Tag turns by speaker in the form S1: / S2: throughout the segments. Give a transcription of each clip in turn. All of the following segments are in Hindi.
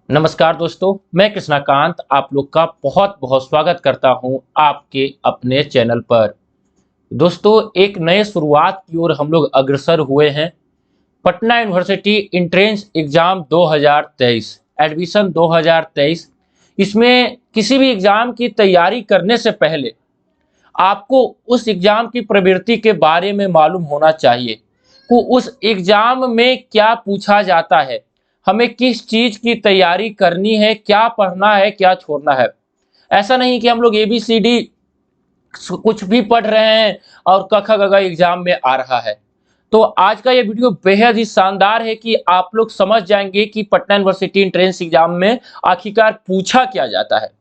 S1: नमस्कार दोस्तों, मैं कृष्णाकांत आप लोग का बहुत बहुत स्वागत करता हूं आपके अपने चैनल पर। दोस्तों, एक नए शुरुआत की ओर हम लोग अग्रसर हुए हैं। Patna university entrance exam 2023 admission 2023। इसमें किसी भी एग्जाम की तैयारी करने से पहले आपको उस एग्जाम की प्रवृत्ति के बारे में मालूम होना चाहिए कि उस एग्जाम में क्या पूछा जाता है, हमें किस चीज की तैयारी करनी है, क्या पढ़ना है, क्या छोड़ना है। ऐसा नहीं कि हम लोग एबीसीडी कुछ भी पढ़ रहे हैं और क ख ग घ एग्जाम में आ रहा है। तो आज का ये वीडियो बेहद ही शानदार है कि आप लोग समझ जाएंगे कि पटना यूनिवर्सिटी एंट्रेंस एग्जाम में आखिरकार पूछा क्या जाता है।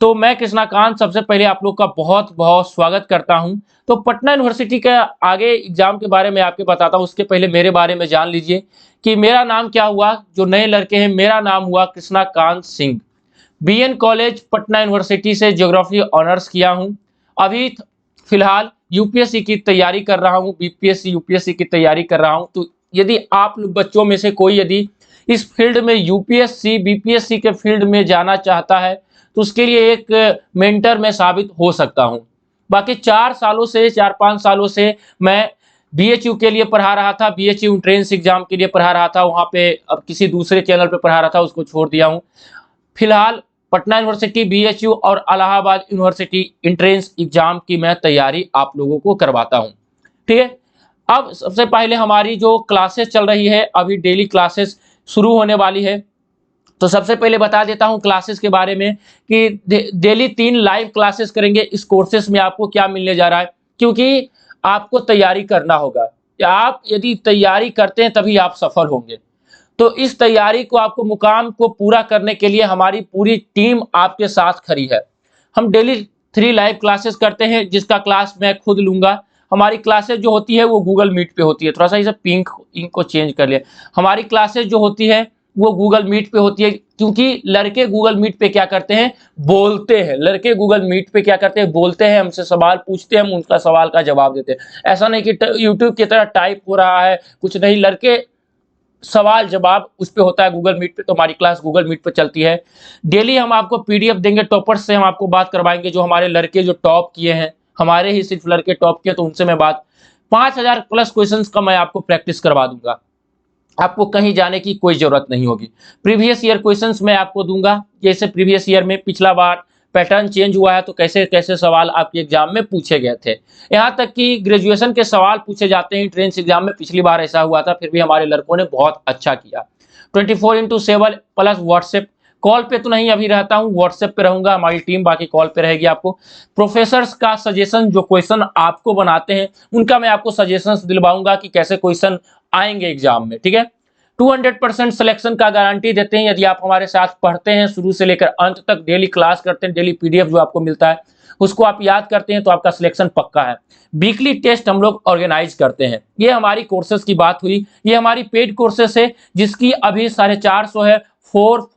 S1: तो मैं कृष्णाकांत सबसे पहले आप लोग का बहुत बहुत स्वागत करता हूं। तो पटना यूनिवर्सिटी के आगे एग्जाम के बारे में आपको बताता हूं, उसके पहले मेरे बारे में जान लीजिए कि मेरा नाम क्या हुआ। जो नए लड़के हैं, मेरा नाम हुआ Krishnakant Singh. BN college Patna university से ज्योग्राफी ऑनर्स किया हूं। अभी फिलहाल यूपीएससी की तैयारी कर रहा हूं, बीपीएससी यूपीएससी की तैयारी कर रहा हूं। तो यदि आप लोग बच्चों में से कोई यदि इस फील्ड में यूपीएससी बीपीएससी के फील्ड में जाना चाहता है तो उसके लिए एक मेंटर में साबित हो सकता हूं। बाकी 4-5 सालों से मैं बीएचयू के लिए पढ़ा रहा था, बीएचयू एंट्रेंस एग्जाम के लिए पढ़ा रहा था। वहां पे अब किसी दूसरे चैनल पे पढ़ा रहा था, उसको छोड़ दिया हूं। फिलहाल पटना यूनिवर्सिटी बीएचयू और इलाहाबाद यूनिवर्सिटी एंट्रेंस एग्जाम की मैं तैयारी आप लोगों को करवाता हूं। ठीक है। अब सबसे पहले हमारी जो क्लासेस चल रही है, अभी डेली क्लासेस शुरू होने वाली है। तो सबसे पहले बता देता हूं क्लासेस के बारे में कि डेली 3 लाइव क्लासेस करेंगे। इस कोर्सेस में आपको क्या मिलने जा रहा है, क्योंकि आपको तैयारी करना होगा। आप यदि तैयारी करते हैं तभी आप सफल होंगे। तो इस तैयारी को आपको मुकाम को पूरा करने के लिए हमारी पूरी टीम आपके साथ खड़ी है। हम डेली 3 लाइव क्लासेस करते हैं, जिसका क्लास मैं खुद लूंगा। हमारी क्लासेस जो होती है वो गूगल मीट पे होती है। थोड़ा सा इसे पिंक इंक को चेंज कर लिया। हमारी क्लासेस जो होती है वो गूगल मीट पे होती है, क्योंकि लड़के गूगल मीट पे क्या करते हैं, बोलते हैं। लड़के गूगल मीट पे क्या करते हैं, बोलते हैं, हमसे सवाल पूछते हैं, हम उनका सवाल का जवाब देते हैं। ऐसा नहीं कि यूट्यूब की तरह टाइप हो रहा है, कुछ नहीं। लड़के सवाल जवाब उस पे होता है गूगल मीट पे। तो हमारी क्लास गूगल मीट पे चलती है। डेली हम आपको पीडीएफ देंगे, टॉपर्स से हम आपको बात करवाएंगे, जो हमारे लड़के जो टॉप किए हैं। हमारे ही सिर्फ लड़के टॉप किए, तो उनसे मैं बात 5000 प्लस क्वेश्चंस का मैं आपको प्रैक्टिस करवा दूंगा। आपको कहीं जाने की कोई जरूरत नहीं होगी। प्रीवियस ईयर क्वेश्चंस मैं आपको दूंगा, जैसे प्रीवियस ईयर में पिछला बार पैटर्न चेंज हुआ है तो कैसे कैसे सवाल आपके एग्जाम में पूछे गए थे। यहाँ तक कि ग्रेजुएशन के सवाल पूछे जाते हैं एंट्रेंस एग्जाम में। पिछली बार ऐसा हुआ था, फिर भी हमारे लड़कों ने बहुत अच्छा किया। 24/7 प्लस व्हाट्सएप। कॉल पे तो नहीं अभी रहता हूँ, व्हाट्सएप पे रहूंगा। हमारी टीम बाकी कॉल पे रहेगी। आपको प्रोफेसर्स का सजेशन, जो क्वेश्चन आपको बनाते हैं उनका मैं आपको सजेशंस दिलवाऊंगा कि कैसे क्वेश्चन आएंगे एग्जाम में। ठीक है। 200% सिलेक्शन का गारंटी देते हैं यदि आप हमारे साथ पढ़ते हैं, शुरू से लेकर अंत तक डेली क्लास करते हैं। डेली पीडीएफ जो आपको मिलता है उसको आप याद करते हैं तो आपका सिलेक्शन पक्का है। वीकली टेस्ट हम लोग ऑर्गेनाइज करते हैं। ये हमारी कोर्सेज की बात हुई। ये हमारी पेड कोर्सेस है, जिसकी अभी 450 है फॉर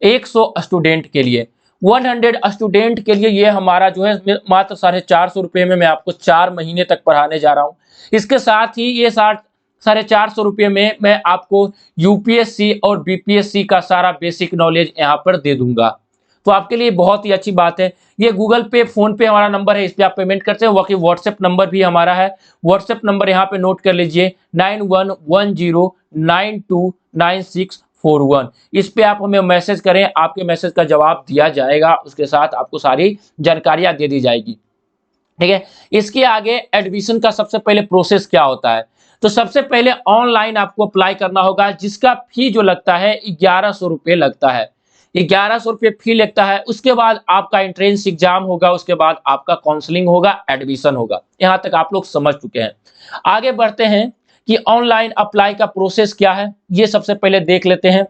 S1: 100 स्टूडेंट के लिए। 100 स्टूडेंट के लिए ये हमारा जो है मात्र 450 रुपये में मैं आपको 4 महीने तक पढ़ाने जा रहा हूँ। इसके साथ ही ये 450 रुपये में मैं आपको यूपीएससी और बीपीएससी का सारा बेसिक नॉलेज यहाँ पर दे दूंगा। तो आपके लिए बहुत ही अच्छी बात है। ये गूगल पे, फोन पे हमारा नंबर है, इस पे आप पेमेंट करते हैं। बाकी व्हाट्सएप नंबर भी हमारा है। व्हाट्सएप नंबर यहाँ पे नोट कर लीजिए, 9110929641। इस पे आप हमें मैसेज करें, आपके मैसेज का जवाब दिया जाएगा, उसके साथ आपको सारी जानकारियां दे दी जाएगी। ठीक है। इसके आगे एडमिशन का सबसे पहले प्रोसेस क्या होता है, तो सबसे पहले ऑनलाइन आपको अप्लाई करना होगा, जिसका फी जो लगता है 1100 रुपये लगता है। 1100 रुपये फी लगता है। उसके बाद आपका एंट्रेंस एग्जाम होगा, उसके बाद आपका काउंसलिंग होगा, एडमिशन होगा। यहां तक आप लोग समझ चुके हैं। आगे बढ़ते हैं कि ऑनलाइन अप्लाई का प्रोसेस क्या है, ये सबसे पहले देख लेते हैं।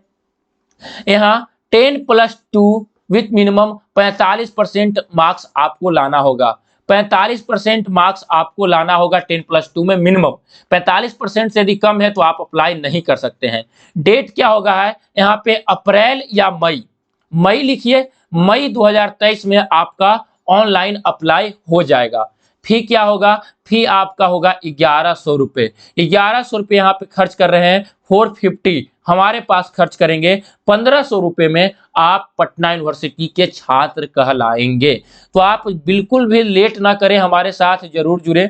S1: यहाँ 10+2 विथ मिनिमम 45% मार्क्स आपको लाना होगा। 45% मार्क्स आपको लाना होगा 10+2 में मिनिमम। 45% से यदि कम है तो आप अप्लाई नहीं कर सकते हैं। डेट क्या होगा है यहाँ पे, अप्रैल या मई। मई लिखिए, मई 2023 में आपका ऑनलाइन अप्लाई हो जाएगा। फी क्या होगा, फी आपका होगा 1100 रुपये। 1100 रुपये यहाँ पे खर्च कर रहे हैं। 450 हमारे पास खर्च करेंगे 1500 रुपये में आप पटना यूनिवर्सिटी के छात्र कहलाएंगे। तो आप बिल्कुल भी लेट ना करें, हमारे साथ जरूर जुड़े।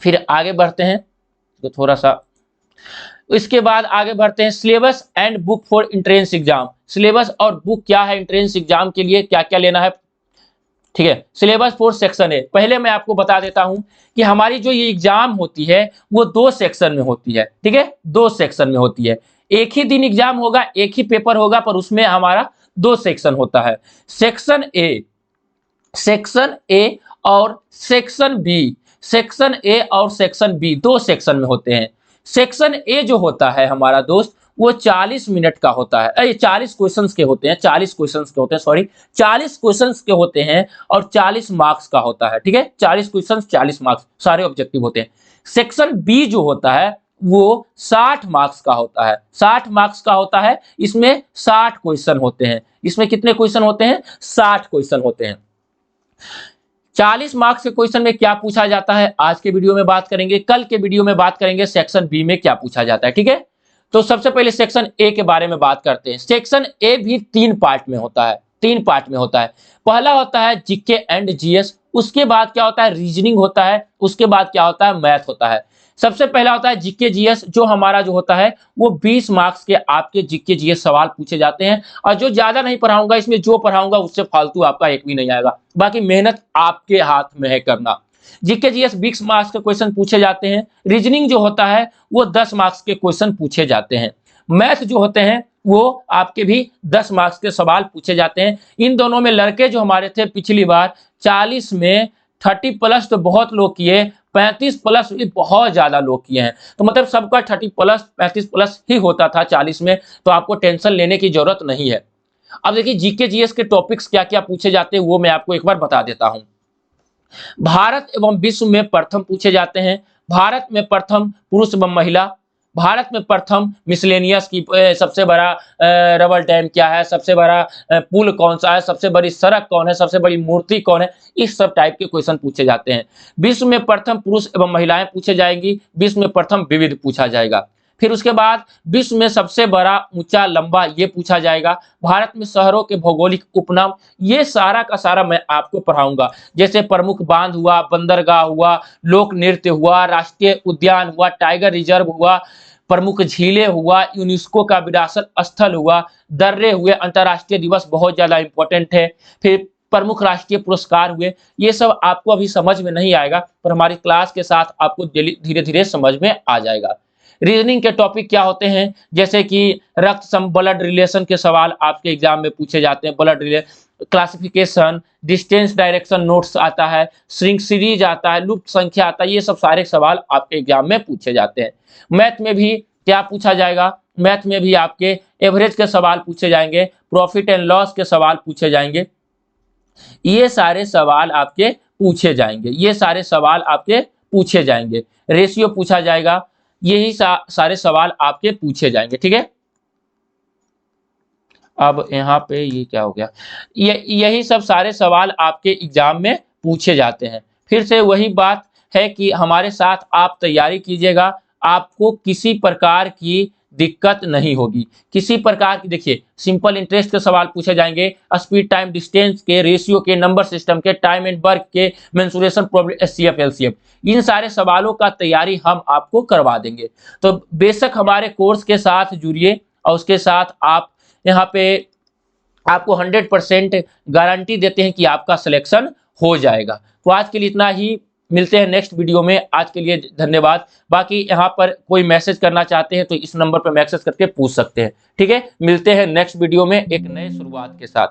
S1: फिर आगे बढ़ते हैं, तो थोड़ा सा इसके बाद आगे बढ़ते हैं, syllabus and book for entrance exam. Syllabus और बुक क्या है, एंट्रेंस एग्जाम के लिए क्या क्या लेना है, ठीक है। सिलेबस फॉर सेक्शन ए, पहले मैं आपको बता देता हूं कि हमारी जो ये एग्जाम होती है वो 2 सेक्शन में होती है, ठीक है, 2 सेक्शन में होती है। एक ही दिन एग्जाम होगा, एक ही पेपर होगा, पर उसमें हमारा 2 सेक्शन होता है। सेक्शन ए, सेक्शन ए और सेक्शन बी, सेक्शन ए और सेक्शन बी 2 सेक्शन में होते हैं। सेक्शन ए जो होता है हमारा दोस्त, वो 40 मिनट का होता है, 40 क्वेश्चंस के होते हैं, 40 क्वेश्चंस के होते हैं, सॉरी 40 क्वेश्चंस के होते हैं और 40 मार्क्स का होता है, ठीक है, 40 क्वेश्चंस 40 मार्क्स, सारे ऑब्जेक्टिव होते हैं। सेक्शन बी जो होता है वो 60 मार्क्स का होता है, 60 मार्क्स का होता है, इसमें 60 क्वेश्चन होते हैं। इसमें कितने क्वेश्चन होते हैं, 60 क्वेश्चन होते हैं। 40 मार्क्स के क्वेश्चन में क्या पूछा जाता है, आज के वीडियो में बात करेंगे। कल के वीडियो में बात करेंगे सेक्शन बी में क्या पूछा जाता है, ठीक है। तो सबसे पहले सेक्शन ए के बारे में बात करते हैं। सेक्शन ए भी 3 पार्ट में होता है, 3 पार्ट में होता है। पहला होता है जीके एंड जीएस, उसके बाद क्या होता है, रीजनिंग होता है, उसके बाद क्या होता है, मैथ होता है। सबसे पहला होता है जीके जीएस, जो हमारा जो होता है वो 20 मार्क्स के आपके जीके जीएस सवाल पूछे जाते हैं। और जो ज्यादा नहीं पढ़ाऊंगा, इसमें जो पढ़ाऊंगा उससे फालतू आपका एक भी नहीं आएगा, बाकी मेहनत आपके हाथ में है करना। जीके जीएस 20 मार्क्स के क्वेश्चन पूछे जाते हैं। रीजनिंग जो होता है वो 10 मार्क्स के क्वेश्चन पूछे जाते हैं। मैथ जो होते हैं वो आपके भी 10 मार्क्स के सवाल पूछे जाते हैं। इन दोनों में लड़के जो हमारे थे पिछली बार 40 में 30 प्लस तो बहुत लोग किए, 35 प्लस भी बहुत ज्यादा लोग किए हैं। तो मतलब सबका 30 प्लस 35 प्लस ही होता था 40 में, तो आपको टेंशन लेने की जरूरत नहीं है। अब देखिए जीके जीएस के टॉपिक्स क्या क्या पूछे जाते हैं वो मैं आपको एक बार बता देता हूं। भारत एवं विश्व में प्रथम पूछे जाते हैं। भारत में प्रथम पुरुष एवं महिला, भारत में प्रथम मिसलेनियस की सबसे बड़ा रबर डैम क्या है, सबसे बड़ा पुल कौन सा है, सबसे बड़ी सड़क कौन है, सबसे बड़ी मूर्ति कौन है, इस सब टाइप के क्वेश्चन पूछे जाते हैं। विश्व में प्रथम पुरुष एवं महिलाएं पूछे जाएंगी, विश्व में प्रथम विविध पूछा जाएगा। फिर उसके बाद विश्व में सबसे बड़ा ऊंचा लंबा ये पूछा जाएगा। भारत में शहरों के भौगोलिक उपनाम, ये सारा का सारा मैं आपको पढ़ाऊंगा। जैसे प्रमुख बांध हुआ, बंदरगाह हुआ, लोक नृत्य हुआ, राष्ट्रीय उद्यान हुआ, टाइगर रिजर्व हुआ, प्रमुख झीलें हुआ, यूनेस्को का विरासत स्थल हुआ, दर्रे हुए, अंतर्राष्ट्रीय दिवस बहुत ज्यादा इंपॉर्टेंट है। फिर प्रमुख राष्ट्रीय पुरस्कार हुए। ये सब आपको अभी समझ में नहीं आएगा, पर हमारी क्लास के साथ आपको धीरे धीरे समझ में आ जाएगा। रीजनिंग के टॉपिक क्या होते हैं, जैसे कि रक्त सम ब्लड रिलेशन के सवाल आपके एग्जाम में पूछे जाते हैं। Blood relation, classification, distance direction notes आता है, श्रृंग सीरीज आता है, लुप्त संख्या आता है, ये सब सारे सवाल आपके एग्जाम में पूछे जाते हैं। मैथ में भी क्या पूछा जाएगा, मैथ में भी आपके एवरेज के सवाल पूछे जाएंगे, प्रॉफिट एंड लॉस के सवाल पूछे जाएंगे। ये सारे सवाल आपके पूछे जाएंगे, ये सारे सवाल आपके पूछे जाएंगे। रेशियो पूछा जाएगा, यही सारे सवाल आपके पूछे जाएंगे, ठीक है। अब यहाँ पे ये क्या हो गया, यही सब सारे सवाल आपके एग्जाम में पूछे जाते हैं। फिर से वही बात है कि हमारे साथ आप तैयारी कीजिएगा, आपको किसी प्रकार की दिक्कत नहीं होगी, किसी प्रकार की। देखिए सिंपल इंटरेस्ट के सवाल पूछे जाएंगे, स्पीड टाइम डिस्टेंस के, रेशियो के, नंबर सिस्टम के, टाइम एंड वर्क के, मेंसुरेशन प्रॉब्लम, एचसीएफ एलसीएफ, इन सारे सवालों का तैयारी हम आपको करवा देंगे। तो बेशक हमारे कोर्स के साथ जुड़िए, और उसके साथ आप यहाँ पे आपको 100% गारंटी देते हैं कि आपका सिलेक्शन हो जाएगा। तो आज के लिए इतना ही, मिलते हैं नेक्स्ट वीडियो में। आज के लिए धन्यवाद। बाकी यहाँ पर कोई मैसेज करना चाहते हैं तो इस नंबर पर मैसेज करके पूछ सकते हैं, ठीक है। मिलते हैं नेक्स्ट वीडियो में एक नए शुरुआत के साथ।